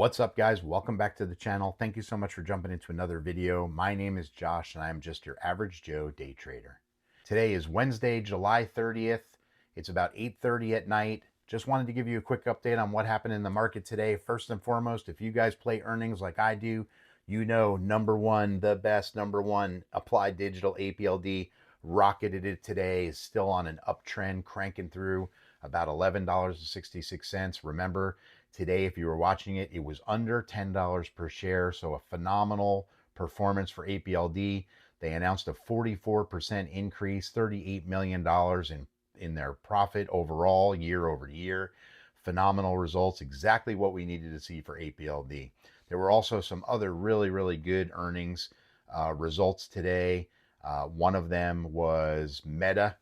What's up, guys? Welcome back to the channel. Thank you so much for jumping into another video. My name is Josh and I'm just your average Joe day trader. Today is Wednesday, July 30th. It's about 8:30 at night. Just wanted to give you a quick update on what happened in the market today. First and foremost, if you guys play earnings like I do, you know number one, the best, number one, Applied Digital APLD rocketed it today, is still on an uptrend, cranking through about $11.66. Remember, today, if you were watching it, it was under $10 per share. So a phenomenal performance for APLD. They announced a 44% increase, $38 million in their profit overall year over year. Phenomenal results, exactly what we needed to see for APLD. There were also some other really good earnings results today. One of them was Meta.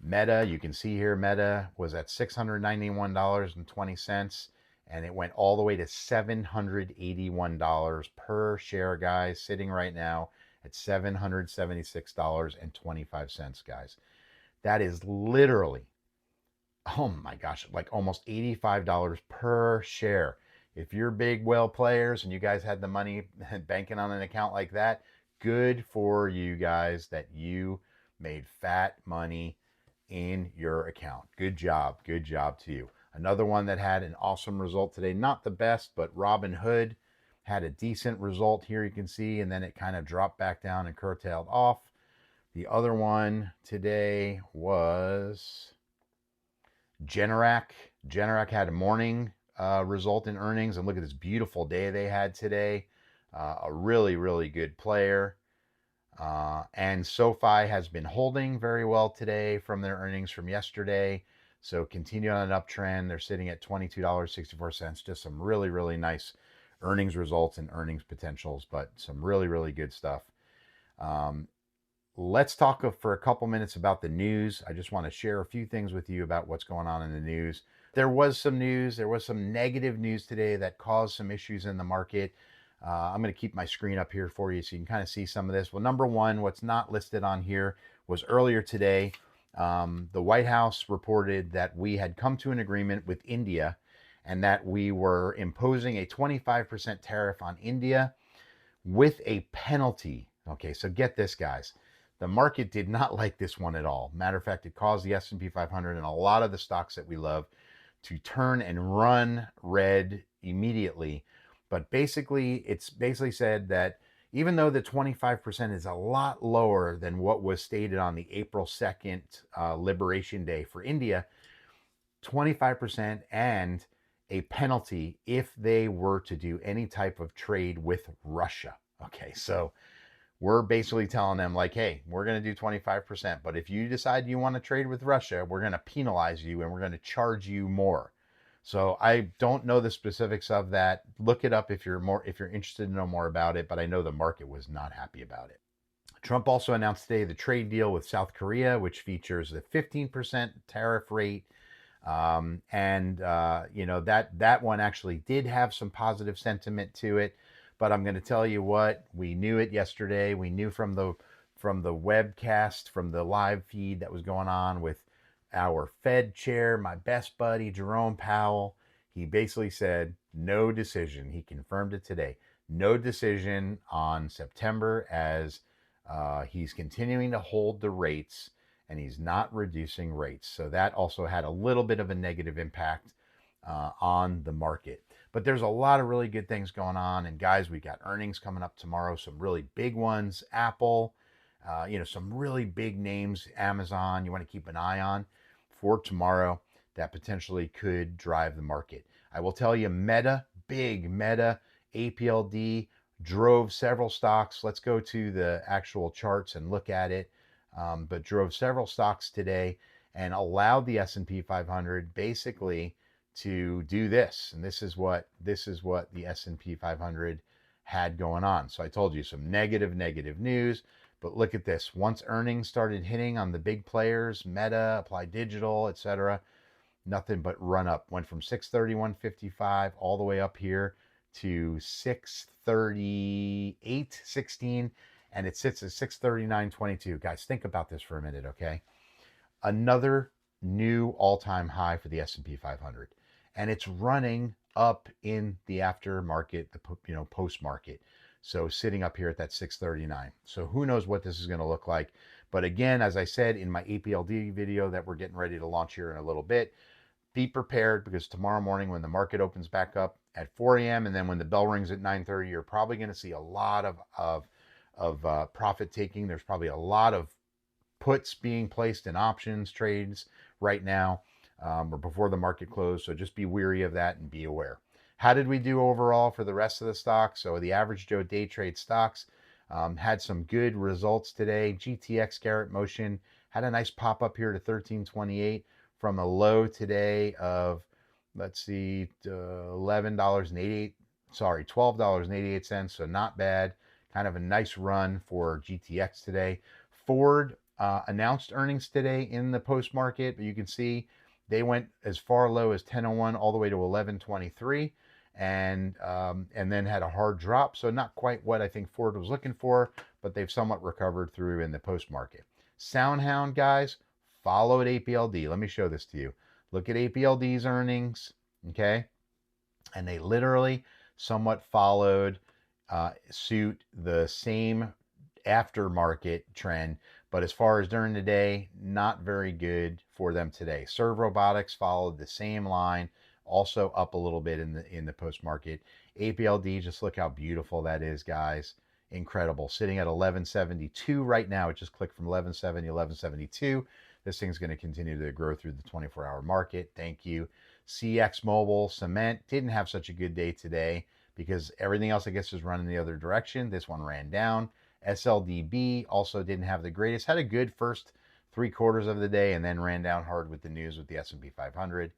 You can see here, Meta was at $691.20, and it went all the way to $781 per share, guys, sitting right now at $776.25, guys. That is literally, oh my gosh, like almost $85 per share. If you're big whale players and you guys had the money banking on an account like that, good for you guys that you made fat money in your account. Good job to you. Another one that had an awesome result today, not the best, but Robinhood had a decent result here, you can see, and then it kind of dropped back down and curtailed off. The other one today was Generac. Generac had a morning result in earnings, and look at this beautiful day they had today. A really good player. And SoFi has been holding very well today from their earnings from yesterday. So continue on an uptrend. They're sitting at $22.64. Just some really nice earnings results and earnings potentials, but some really good stuff. Let's talk for a couple minutes about the news. I just want to share a few things with you about what's going on in the news. There was some news. There was some negative news today that caused some issues in the market. I'm going to keep my screen up here for you so you can kind of see some of this. Well, number one, what's not listed on here was earlier today, the White House reported that we had come to an agreement with India and that we were imposing a 25% tariff on India with a penalty. Okay, so get this, guys. The market did not like this one at all. Matter of fact, it caused the S&P 500 and a lot of the stocks that we love to turn and run red immediately. But basically, it's basically said that even though the 25% is a lot lower than what was stated on the April 2nd Liberation Day for India, 25% and a penalty if they were to do any type of trade with Russia. Okay, so we're basically telling them like, hey, we're going to do 25%, but if you decide you want to trade with Russia, we're going to penalize you and we're going to charge you more. So I don't know the specifics of that. Look it up if you're interested to know more about it, but I know the market was not happy about it. Trump also announced today the trade deal with South Korea, which features the 15% tariff rate. You know, that one actually did have some positive sentiment to it. But I'm going to tell you what, we knew it yesterday. We knew from the webcast, from the live feed that was going on with our Fed chair, my best buddy, Jerome Powell. He basically said no decision. He confirmed it today. No decision on September, as he's continuing to hold the rates and he's not reducing rates. So that also had a little bit of a negative impact on the market. But there's a lot of really good things going on. And guys, we got earnings coming up tomorrow, some really big ones. Apple, you know, some really big names, Amazon, you want to keep an eye on for tomorrow that potentially could drive the market. I will tell you, Meta, big Meta, APLD drove several stocks. Let's go to the actual charts and look at it. But drove several stocks today and allowed the S&P 500 basically to do this. And this is what the S&P 500 had going on. So I told you some negative news, but look at this. Once earnings started hitting on the big players, Meta, Applied Digital, etc., nothing but run up. Went from 631.55 all the way up here to 638.16, and it sits at 639.22. Guys, think about this for a minute, okay? Another new all-time high for the S&P 500. And it's running up in the aftermarket, the post market. So sitting up here at that 639. So who knows what this is going to look like. But again, as I said in my APLD video that we're getting ready to launch here in a little bit, be prepared, because tomorrow morning when the market opens back up at 4 a.m. and then when the bell rings at 9:30, you're probably going to see a lot of profit taking. There's probably a lot of puts being placed in options trades right now, or before the market closed. So just be weary of that and be aware. How did we do overall for the rest of the stocks? So the average Joe day trade stocks had some good results today. GTX Garrett Motion had a nice pop up here to 1328 from a low today of, let's see, $11.88. Sorry, $12.88. So not bad. Kind of a nice run for GTX today. Ford announced earnings today in the post market, but you can see they went as far low as 1001 all the way to 1123, and then had a hard drop. So not quite what I think Ford was looking for, but they've somewhat recovered through in the post market. Soundhound, guys, followed APLD. Let me show this to you. Look at APLD's earnings, okay? And they literally somewhat followed suit the same aftermarket trend, but as far as during the day, not very good for them today. Serve Robotics followed the same line, also up a little bit in the post market. APLD, just look how beautiful that is, guys. Incredible. Sitting at 1172 right now. It just clicked from 1170 1172. This thing's going to continue to grow through the 24-hour market. Thank you. CX Mobile Cement didn't have such a good day today because everything else, I guess, is running the other direction. This one ran down. SLDB also didn't have the greatest. Had a good first 3/4 of the day and then ran down hard with the news with the S&P 500.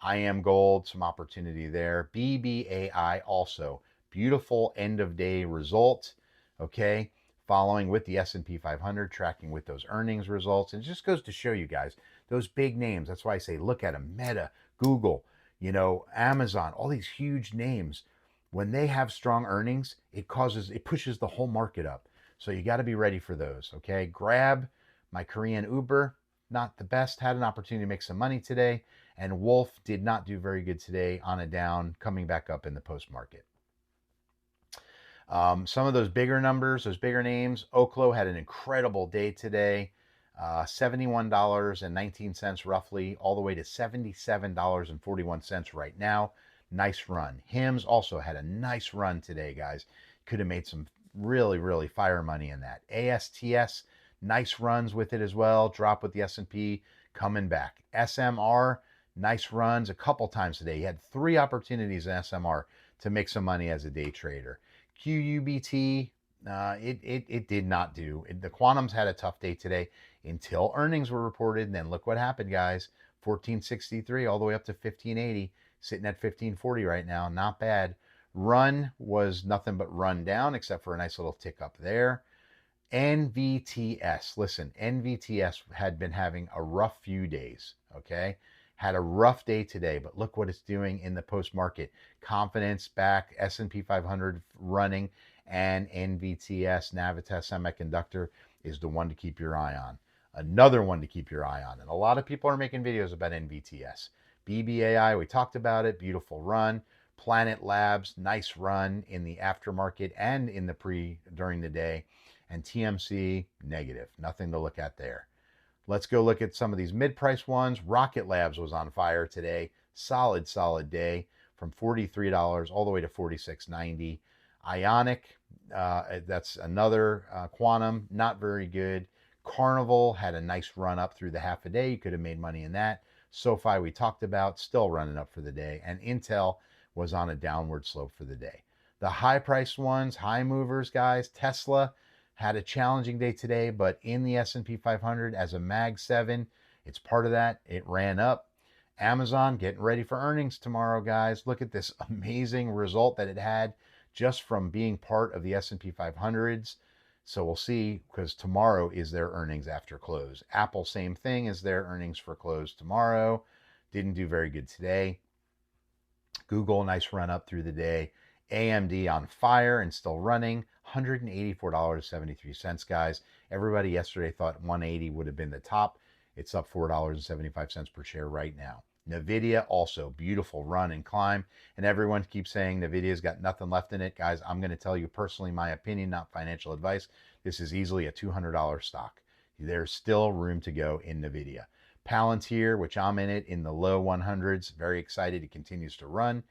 IM Gold, some opportunity there. BBAI also. Beautiful end of day result. Okay. Following with the S&P 500, tracking with those earnings results. And it just goes to show you guys, those big names. That's why I say look at them. Meta, Google, Amazon, all these huge names. When they have strong earnings, it pushes the whole market up. So you got to be ready for those, okay? Grab, my Korean Uber, not the best, had an opportunity to make some money today. And Wolf did not do very good today on a down, coming back up in the post market. Some of those bigger numbers, those bigger names, Oklo had an incredible day today. $71.19 roughly, all the way to $77.41 right now. Nice run. Hims also had a nice run today, guys. Could have made some really, really fire money in that. ASTS, nice runs with it as well. Drop with the S&P, coming back. SMR, nice runs a couple times today. He had 3 opportunities in SMR to make some money as a day trader. QUBT, it did not do. The quantums had a tough day today until earnings were reported. And then look what happened, guys. 1463 all the way up to 1580, sitting at 1540 right now. Not bad. Run was nothing but run down, except for a nice little tick up there. NVTS. Listen, NVTS had been having a rough few days, okay? Had a rough day today, but look what it's doing in the post market. Confidence back, S&P 500 running, and NVTS, Navitas Semiconductor, is the one to keep your eye on. Another one to keep your eye on. And a lot of people are making videos about NVTS. BBAI, we talked about it, beautiful run. Planet Labs, nice run in the aftermarket and in the during the day. And TMC, negative. Nothing to look at there. Let's go look at some of these mid-price ones. Rocket Labs was on fire today. Solid day from $43 all the way to $46.90. Ionic, that's another quantum, not very good. Carnival had a nice run up through the half a day. You could have made money in that. SoFi we talked about, still running up for the day. And Intel was on a downward slope for the day. The high-priced ones, high movers, guys, Tesla had a challenging day today, but in the S&P 500 as a Mag 7, it's part of that. It ran up. Amazon getting ready for earnings tomorrow, guys. Look at this amazing result that it had just from being part of the S&P 500s. So we'll see, because tomorrow is their earnings after close. Apple, same thing, as their earnings for close tomorrow. Didn't do very good today. Google, nice run up through the day. AMD on fire and still running. $184.73, guys. Everybody yesterday thought 180 would have been the top. It's up $4.75 per share right now. Nvidia also beautiful run and climb, and everyone keeps saying Nvidia's got nothing left in it. Guys, I'm going to tell you personally my opinion, not financial advice. This is easily a $200 stock. There's still room to go in Nvidia. Palantir, which I'm in it in the low 100s, very excited. It continues to run.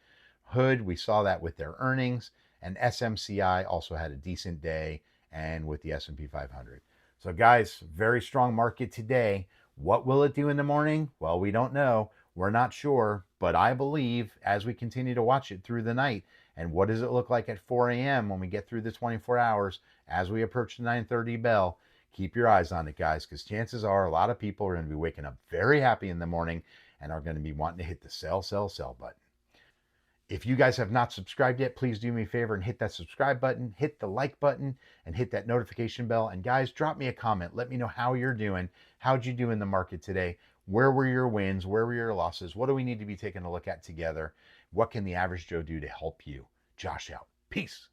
Hood, we saw that with their earnings, and SMCI also had a decent day, and with the S&P 500. So guys, very strong market today. What will it do in the morning? Well, we don't know. We're not sure, but I believe as we continue to watch it through the night, and what does it look like at 4 a.m. when we get through the 24 hours as we approach the 9:30 bell? Keep your eyes on it, guys, because chances are a lot of people are going to be waking up very happy in the morning and are going to be wanting to hit the sell, sell, sell button. If you guys have not subscribed yet, please do me a favor and hit that subscribe button, hit the like button, and hit that notification bell. And guys, drop me a comment. Let me know how you're doing. How'd you do in the market today? Where were your wins? Where were your losses? What do we need to be taking a look at together? What can the average Joe do to help you? Josh out. Peace.